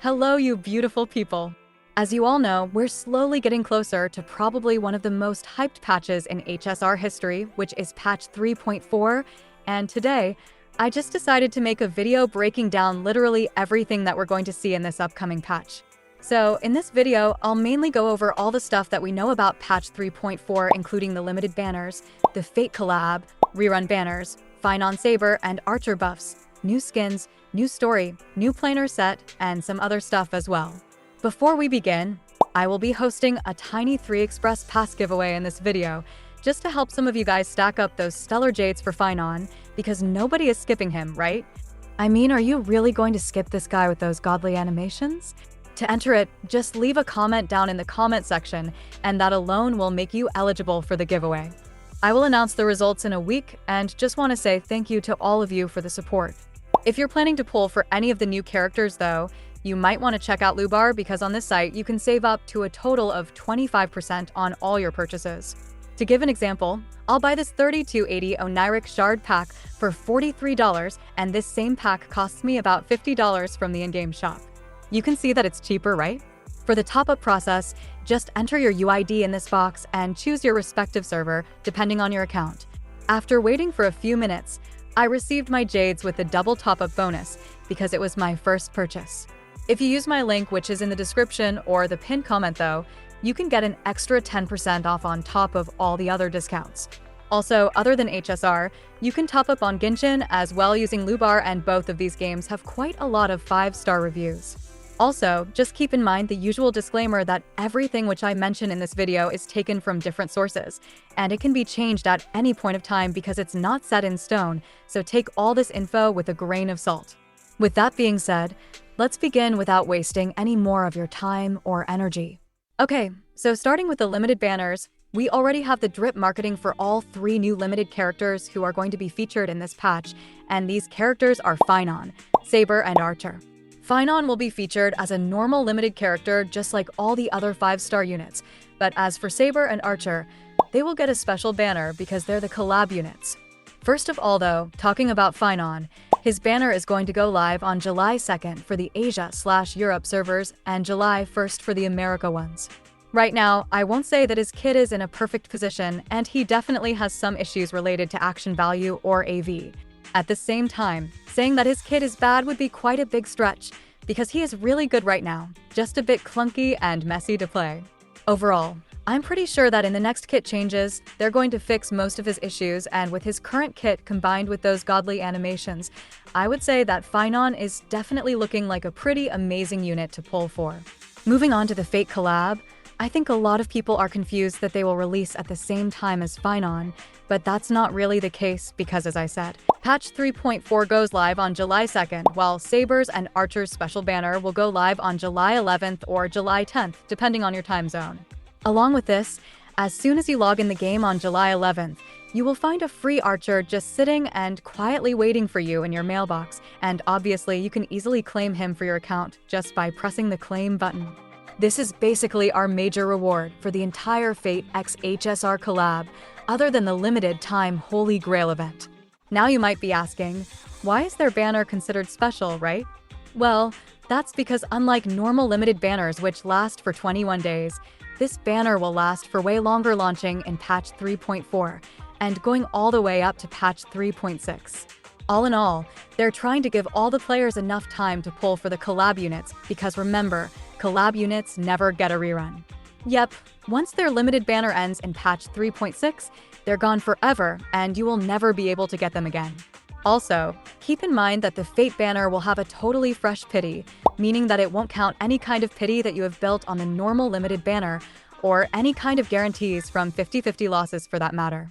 Hello, you beautiful people. As you all know, we're slowly getting closer to probably one of the most hyped patches in HSR history, which is patch 3.4, and today, I just decided to make a video breaking down literally everything that we're going to see in this upcoming patch. So, in this video, I'll mainly go over all the stuff that we know about patch 3.4, including the limited banners, the Fate collab, Rerun Banners, phainon saber and archer buffs, new skins, new story, new planar set, and some other stuff as well. Before we begin, I will be hosting a tiny 3 Express Pass giveaway in this video, just to help some of you guys stack up those stellar Jades for phainon, because nobody is skipping him, right? I mean, are you really going to skip this guy with those godly animations? To enter it, just leave a comment down in the comment section, and that alone will make you eligible for the giveaway. I will announce the results in a week, and just want to say thank you to all of you for the support. If you're planning to pull for any of the new characters though, you might want to check out Lubar, because on this site you can save up to a total of 25% on all your purchases. To give an example, I'll buy this 3280 Oniric Shard pack for $43, and this same pack costs me about $50 from the in-game shop. You can see that it's cheaper, right? For the top-up process, just enter your UID in this box and choose your respective server, depending on your account. After waiting for a few minutes, I received my Jades with the double top-up bonus because it was my first purchase. If you use my link, which is in the description or the pinned comment though, you can get an extra 10% off on top of all the other discounts. Also, other than HSR, you can top up on Genshin as well using Lubar, and both of these games have quite a lot of 5-star reviews. Also, just keep in mind the usual disclaimer that everything which I mention in this video is taken from different sources, and it can be changed at any point of time because it's not set in stone, so take all this info with a grain of salt. With that being said, let's begin without wasting any more of your time or energy. Okay, so starting with the limited banners, we already have the drip marketing for all 3 new limited characters who are going to be featured in this patch, and these characters are phainon, saber, and archer. phainon will be featured as a normal limited character just like all the other 5-star units, but as for saber and archer, they will get a special banner because they're the collab units. First of all though, talking about phainon, his banner is going to go live on July 2nd for the Asia/Europe servers and July 1st for the America ones. Right now, I won't say that his kit is in a perfect position, and he definitely has some issues related to action value or AV. At the same time, saying that his kit is bad would be quite a big stretch, because he is really good right now, just a bit clunky and messy to play. Overall, I'm pretty sure that in the next kit changes, they're going to fix most of his issues, and with his current kit combined with those godly animations, I would say that phainon is definitely looking like a pretty amazing unit to pull for. Moving on to the Fate collab, I think a lot of people are confused that they will release at the same time as phainon, but that's not really the case because, as I said, patch 3.4 goes live on July 2nd, while Saber's and Archer's special banner will go live on July 11th or July 10th, depending on your time zone. Along with this, as soon as you log in the game on July 11th, you will find a free Archer just sitting and quietly waiting for you in your mailbox, and obviously you can easily claim him for your account just by pressing the claim button. This is basically our major reward for the entire Fate x HSR collab, other than the limited time Holy Grail event. Now you might be asking, why is their banner considered special, right? Well, that's because unlike normal limited banners which last for 21 days, this banner will last for way longer, launching in patch 3.4 and going all the way up to patch 3.6. All in all, they're trying to give all the players enough time to pull for the collab units, because remember, collab units never get a rerun. Yep, once their limited banner ends in patch 3.6, they're gone forever and you will never be able to get them again. Also, keep in mind that the Fate banner will have a totally fresh pity, meaning that it won't count any kind of pity that you have built on the normal limited banner, or any kind of guarantees from 50/50 losses for that matter.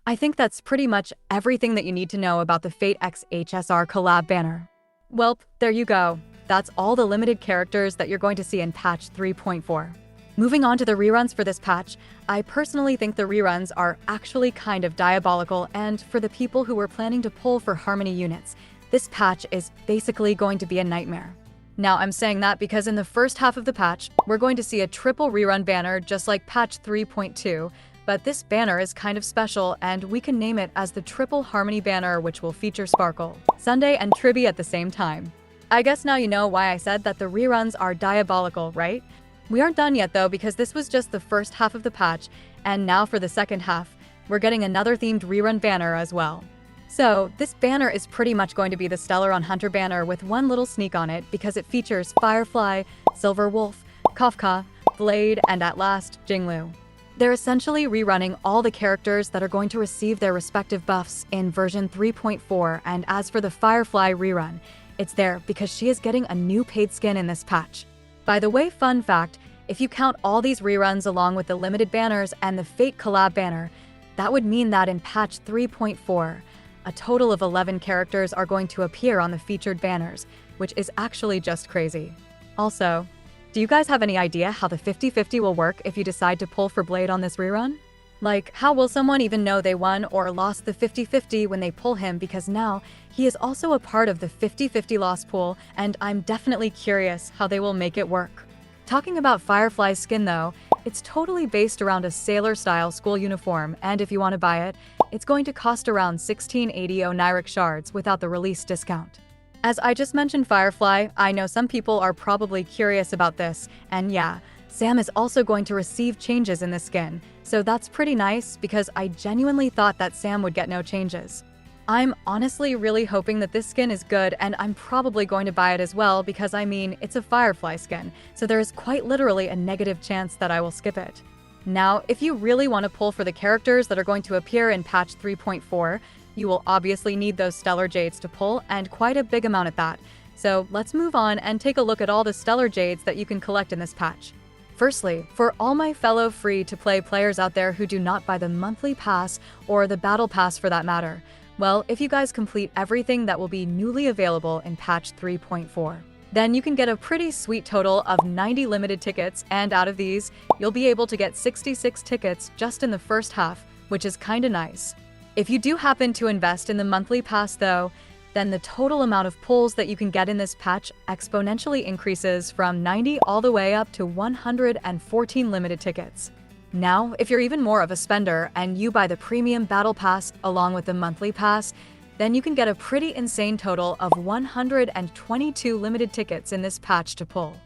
I think that's pretty much everything that you need to know about the Fate x HSR collab banner. Welp, there you go. That's all the limited characters that you're going to see in patch 3.4. Moving on to the reruns for this patch, I personally think the reruns are actually kind of diabolical, and for the people who were planning to pull for Harmony units, this patch is basically going to be a nightmare. Now, I'm saying that because in the first half of the patch, we're going to see a triple rerun banner just like patch 3.2, but this banner is kind of special, and we can name it as the Triple Harmony banner, which will feature Sparkle, Sunday, and Tribbie at the same time. I guess now you know why I said that the reruns are diabolical, right? We aren't done yet though, because this was just the first half of the patch, and now for the second half, we're getting another themed rerun banner as well. So, this banner is pretty much going to be the Stellar on Hunter banner with one little sneak on it because it features Firefly, Silverwolf, Kafka, Blade, and at last, Jingliu. They're essentially rerunning all the characters that are going to receive their respective buffs in version 3.4, and as for the Firefly rerun, it's there because she is getting a new paid skin in this patch. By the way, fun fact, if you count all these reruns along with the limited banners and the Fate Collab banner, that would mean that in patch 3.4, a total of 11 characters are going to appear on the featured banners, which is actually just crazy. Also, do you guys have any idea how the 50-50 will work if you decide to pull for Blade on this rerun? Like, how will someone even know they won or lost the 50-50 when they pull him, because now he is also a part of the 50-50 loss pool, and I'm definitely curious how they will make it work. Talking about Firefly Skin though, it's totally based around a sailor-style school uniform, and if you want to buy it, it's going to cost around 1680 Oniric shards without the release discount. As I just mentioned Firefly, I know some people are probably curious about this, and yeah, Sam is also going to receive changes in the skin, so that's pretty nice because I genuinely thought that Sam would get no changes. I'm honestly really hoping that this skin is good, and I'm probably going to buy it as well because I mean, it's a Firefly skin, so there is quite literally a negative chance that I will skip it. Now, if you really want to pull for the characters that are going to appear in patch 3.4, you will obviously need those Stellar Jades to pull, and quite a big amount at that. So let's move on and take a look at all the Stellar Jades that you can collect in this patch. Firstly, for all my fellow free-to-play players out there who do not buy the monthly pass or the battle pass for that matter, well, if you guys complete everything that will be newly available in patch 3.4, then you can get a pretty sweet total of 90 limited tickets, and out of these, you'll be able to get 66 tickets just in the first half, which is kinda nice. If you do happen to invest in the monthly pass though, then the total amount of pulls that you can get in this patch exponentially increases from 90 all the way up to 114 limited tickets. Now, if you're even more of a spender and you buy the premium battle pass along with the monthly pass, then you can get a pretty insane total of 122 limited tickets in this patch to pull.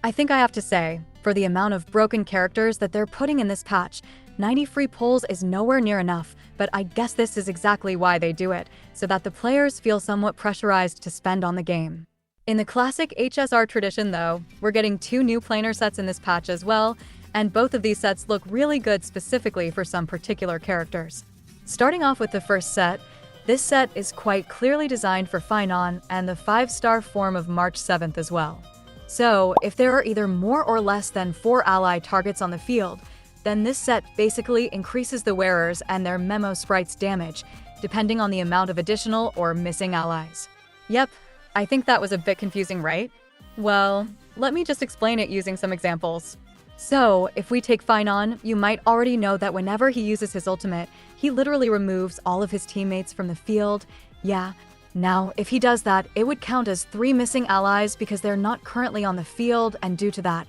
I think I have to say, for the amount of broken characters that they're putting in this patch, 90 free pulls is nowhere near enough, but I guess this is exactly why they do it, so that the players feel somewhat pressurized to spend on the game. In the classic HSR tradition though, we're getting 2 new planar sets in this patch as well, and both of these sets look really good specifically for some particular characters. Starting off with the first set, this set is quite clearly designed for phainon and the 5-star form of March 7th as well. So, if there are either more or less than 4 ally targets on the field, then this set basically increases the wearers and their memo sprites damage, depending on the amount of additional or missing allies. Yep, I think that was a bit confusing, right? Well, let me just explain it using some examples. So, if we take phainon, you might already know that whenever he uses his ultimate, he literally removes all of his teammates from the field. Yeah, now, if he does that, it would count as 3 missing allies because they're not currently on the field, and due to that,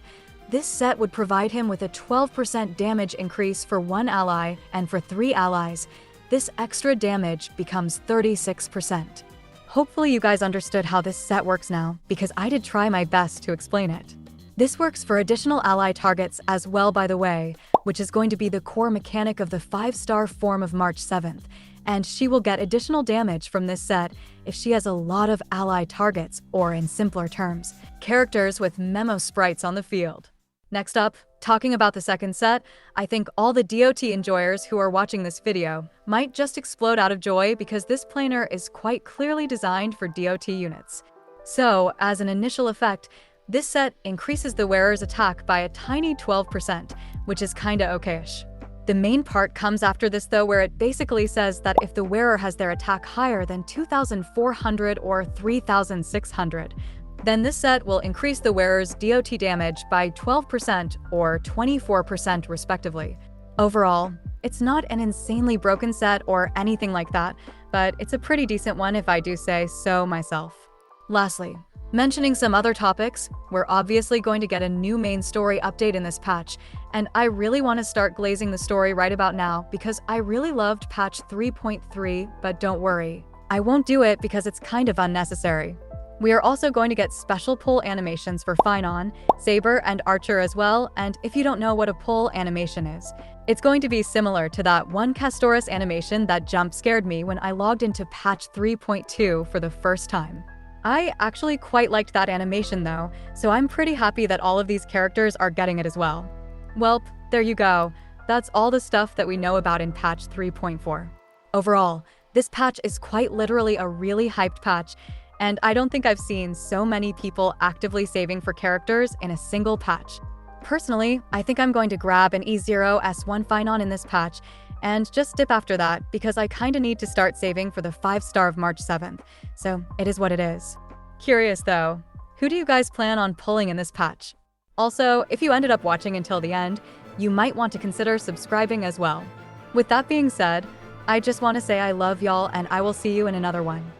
this set would provide him with a 12% damage increase for 1 ally, and for 3 allies, this extra damage becomes 36%. Hopefully you guys understood how this set works now, because I did try my best to explain it. This works for additional ally targets as well, by the way, which is going to be the core mechanic of the 5-star form of March 7th, and she will get additional damage from this set if she has a lot of ally targets, or in simpler terms, characters with memo sprites on the field. Next up, talking about the second set, I think all the DOT enjoyers who are watching this video might just explode out of joy because this planar is quite clearly designed for DOT units. So, as an initial effect, this set increases the wearer's attack by a tiny 12%, which is kinda okayish. The main part comes after this though, where it basically says that if the wearer has their attack higher than 2,400 or 3,600, then this set will increase the wearer's DOT damage by 12% or 24% respectively. Overall, it's not an insanely broken set or anything like that, but it's a pretty decent one if I do say so myself. Lastly, mentioning some other topics, we're obviously going to get a new main story update in this patch, and I really want to start glazing the story right about now because I really loved patch 3.3, but don't worry, I won't do it because it's kind of unnecessary. We are also going to get special pull animations for phainon, saber, and archer as well, and if you don't know what a pull animation is, it's going to be similar to that one Castoris animation that jump scared me when I logged into patch 3.2 for the first time. I actually quite liked that animation though, so I'm pretty happy that all of these characters are getting it as well. Welp, there you go. That's all the stuff that we know about in patch 3.4. Overall, this patch is quite literally a really hyped patch, and I don't think I've seen so many people actively saving for characters in a single patch. Personally, I think I'm going to grab an E0 S1 phainon in this patch, and just dip after that because I kinda need to start saving for the 5-star of March 7th, so it is what it is. Curious though, who do you guys plan on pulling in this patch? Also, if you ended up watching until the end, you might want to consider subscribing as well. With that being said, I just want to say I love y'all and I will see you in another one.